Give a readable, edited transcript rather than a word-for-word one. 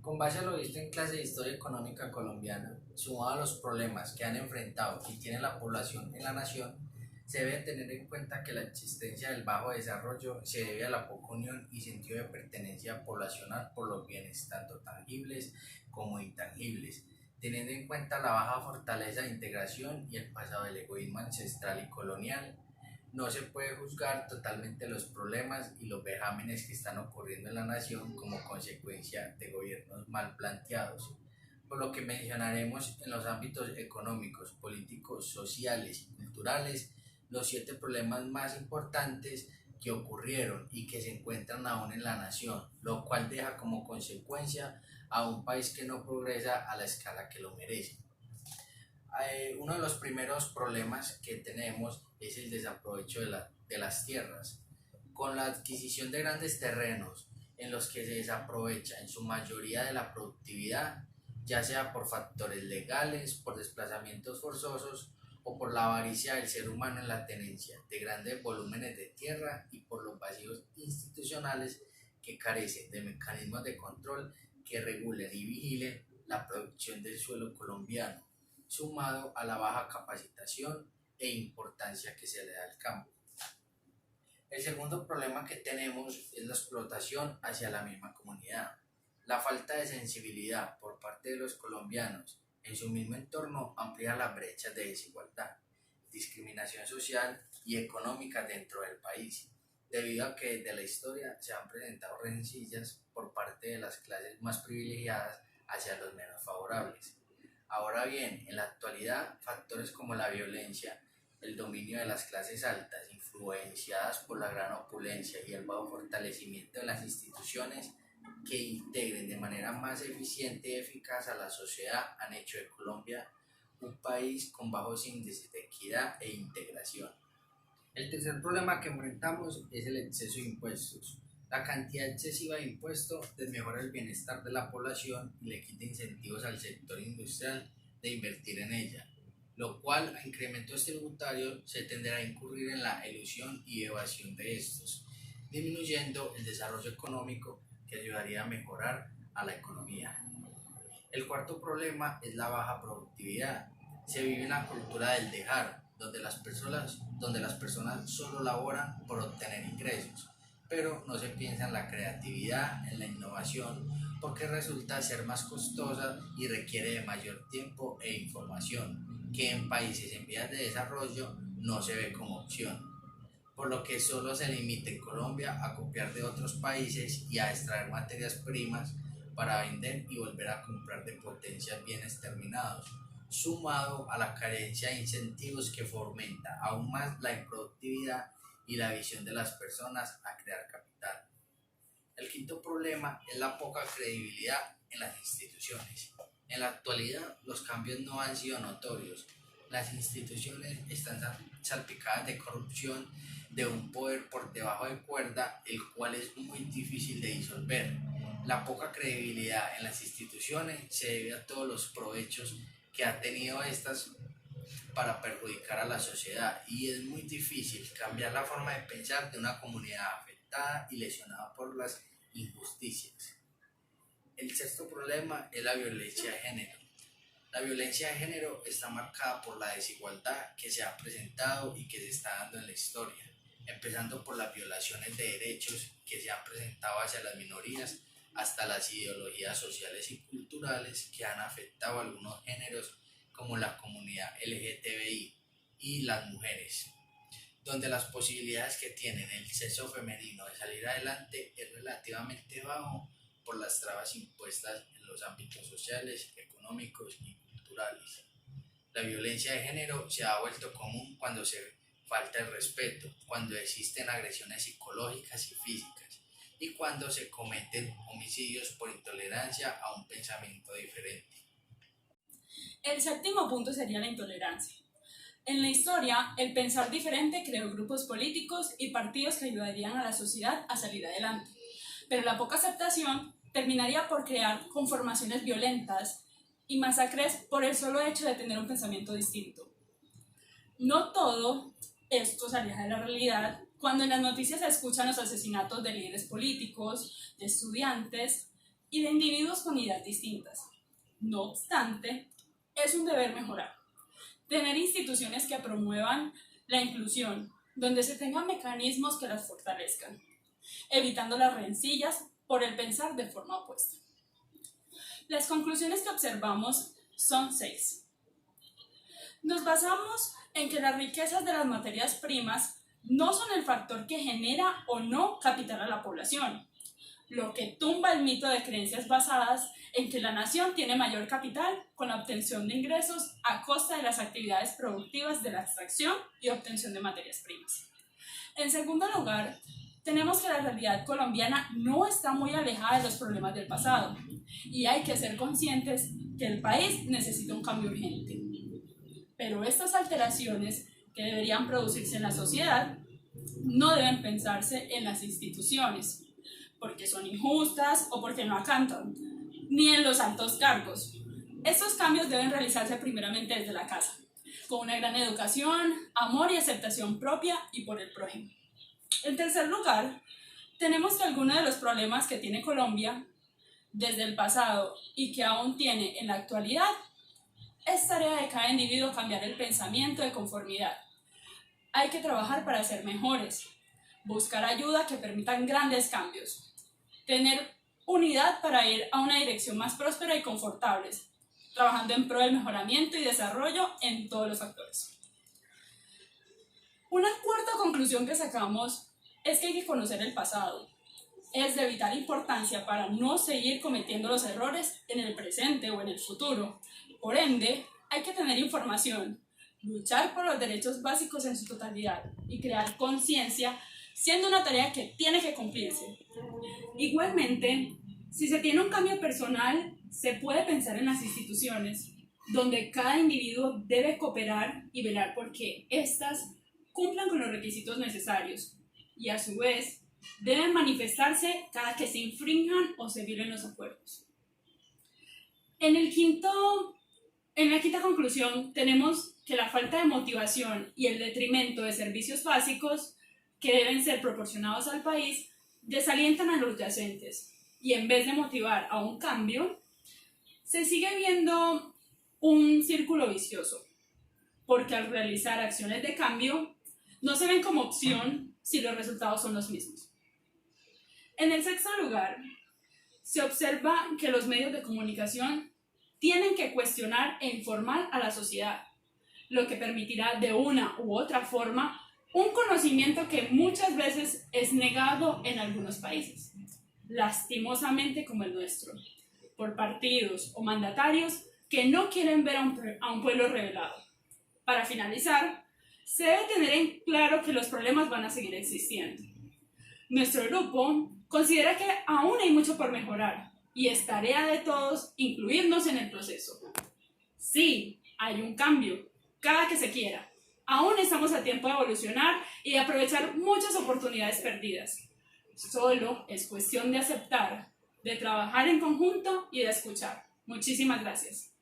Con base a lo visto en clase de Historia Económica Colombiana, sumado a los problemas que han enfrentado y tiene la población en la nación, se debe tener en cuenta que la existencia del bajo desarrollo se debe a la poca unión y sentido de pertenencia poblacional por los bienes tanto tangibles como intangibles, teniendo en cuenta la baja fortaleza de integración y el pasado del egoísmo ancestral y colonial. No se puede juzgar totalmente los problemas y los vejámenes que están ocurriendo en la nación como consecuencia de gobiernos mal planteados, por lo que mencionaremos en los ámbitos económicos, políticos, sociales y culturales los 7 problemas más importantes que ocurrieron y que se encuentran aún en la nación, lo cual deja como consecuencia a un país que no progresa a la escala que lo merece. Uno de los primeros problemas que tenemos es el desaprovecho de las tierras. Con la adquisición de grandes terrenos en los que se desaprovecha en su mayoría de la productividad, ya sea por factores legales, por desplazamientos forzosos o por la avaricia del ser humano en la tenencia de grandes volúmenes de tierra y por los vacíos institucionales que carecen de mecanismos de control que regulen y vigilen la producción del suelo colombiano, sumado a la baja capacitación e importancia que se le da al campo. El segundo problema que tenemos es la explotación hacia la misma comunidad. La falta de sensibilidad por parte de los colombianos en su mismo entorno amplía las brechas de desigualdad, discriminación social y económica dentro del país, debido a que desde la historia se han presentado rencillas por parte de las clases más privilegiadas hacia los menos favorables. Ahora bien, en la actualidad, factores como la violencia, el dominio de las clases altas, influenciadas por la gran opulencia y el bajo fortalecimiento de las instituciones que integren de manera más eficiente y eficaz a la sociedad, han hecho de Colombia un país con bajos índices de equidad e integración. El tercer problema que enfrentamos es el exceso de impuestos. La cantidad excesiva de impuestos desmejora el bienestar de la población y le quita incentivos al sector industrial de invertir en ella, lo cual a incrementos tributarios se tenderá a incurrir en la elusión y evasión de estos, disminuyendo el desarrollo económico que ayudaría a mejorar a la economía. El cuarto problema es la baja productividad. Se vive una cultura del dejar, donde las personas solo laboran por obtener ingresos, pero no se piensa en la creatividad, en la innovación, porque resulta ser más costosa y requiere de mayor tiempo e información, que en países en vías de desarrollo no se ve como opción, por lo que solo se limita en Colombia a copiar de otros países y a extraer materias primas para vender y volver a comprar de potencias bienes terminados, sumado a la carencia de incentivos que fomenta aún más la improductividad y la visión de las personas a crear capital. El quinto problema es la poca credibilidad en las instituciones. En la actualidad, los cambios no han sido notorios. Las instituciones están salpicadas de corrupción, de un poder por debajo de cuerda, el cual es muy difícil de disolver. La poca credibilidad en las instituciones se debe a todos los provechos que ha tenido estas para perjudicar a la sociedad, y es muy difícil cambiar la forma de pensar de una comunidad afectada y lesionada por las injusticias. El sexto problema es la violencia de género. La violencia de género está marcada por la desigualdad que se ha presentado y que se está dando en la historia, empezando por las violaciones de derechos que se han presentado hacia las minorías hasta las ideologías sociales y culturales que han afectado a algunos géneros como la comunidad LGTBI y las mujeres, donde las posibilidades que tienen el sexo femenino de salir adelante es relativamente bajo por las trabas impuestas en los ámbitos sociales, económicos y culturales. La violencia de género se ha vuelto común cuando se falta el respeto, cuando existen agresiones psicológicas y físicas y cuando se cometen homicidios por intolerancia a un pensamiento diferente. El séptimo punto sería la intolerancia. En la historia, el pensar diferente creó grupos políticos y partidos que ayudarían a la sociedad a salir adelante, pero la poca aceptación terminaría por crear conformaciones violentas y masacres por el solo hecho de tener un pensamiento distinto. No todo esto se aleja de la realidad cuando en las noticias se escuchan los asesinatos de líderes políticos, de estudiantes, y de individuos con ideas distintas. No obstante, es un deber mejorar. Tener instituciones que promuevan la inclusión, donde se tengan mecanismos que las fortalezcan, evitando las rencillas por el pensar de forma opuesta. Las conclusiones que observamos son 6. Nos basamos en que las riquezas de las materias primas no son el factor que genera o no capital a la población, lo que tumba el mito de creencias basadas en que la nación tiene mayor capital con la obtención de ingresos a costa de las actividades productivas de la extracción y obtención de materias primas. En segundo lugar, tenemos que la realidad colombiana no está muy alejada de los problemas del pasado y hay que ser conscientes que el país necesita un cambio urgente. Pero estas alteraciones que deberían producirse en la sociedad no deben pensarse en las instituciones, porque son injustas o porque no acantan, ni en los altos cargos. Estos cambios deben realizarse primeramente desde la casa, con una gran educación, amor y aceptación propia y por el prójimo. En tercer lugar, tenemos que algunos de los problemas que tiene Colombia desde el pasado y que aún tiene en la actualidad, es tarea de cada individuo cambiar el pensamiento de conformidad. Hay que trabajar para ser mejores, buscar ayuda que permitan grandes cambios, tener unidad para ir a una dirección más próspera y confortable, trabajando en pro del mejoramiento y desarrollo en todos los factores. Una cuarta conclusión que sacamos es que hay que conocer el pasado. Es de vital importancia para no seguir cometiendo los errores en el presente o en el futuro. Por ende, hay que tener información, luchar por los derechos básicos en su totalidad y crear conciencia, siendo una tarea que tiene que cumplirse. Igualmente, si se tiene un cambio personal, se puede pensar en las instituciones, donde cada individuo debe cooperar y velar por que éstas cumplan con los requisitos necesarios y a su vez deben manifestarse cada que se infrinjan o se violen los acuerdos. En la quinta conclusión tenemos que la falta de motivación y el detrimento de servicios básicos que deben ser proporcionados al país desalientan a los docentes y en vez de motivar a un cambio, se sigue viendo un círculo vicioso, porque al realizar acciones de cambio no se ven como opción si los resultados son los mismos. En el sexto lugar, se observa que los medios de comunicación tienen que cuestionar e informar a la sociedad, lo que permitirá de una u otra forma un conocimiento que muchas veces es negado en algunos países, lastimosamente como el nuestro, por partidos o mandatarios que no quieren ver a un pueblo revelado. Para finalizar, se debe tener en claro que los problemas van a seguir existiendo. Nuestro grupo considera que aún hay mucho por mejorar y es tarea de todos incluirnos en el proceso. Sí, hay un cambio, cada que se quiera. Aún estamos a tiempo de evolucionar y de aprovechar muchas oportunidades perdidas. Solo es cuestión de aceptar, de trabajar en conjunto y de escuchar. Muchísimas gracias.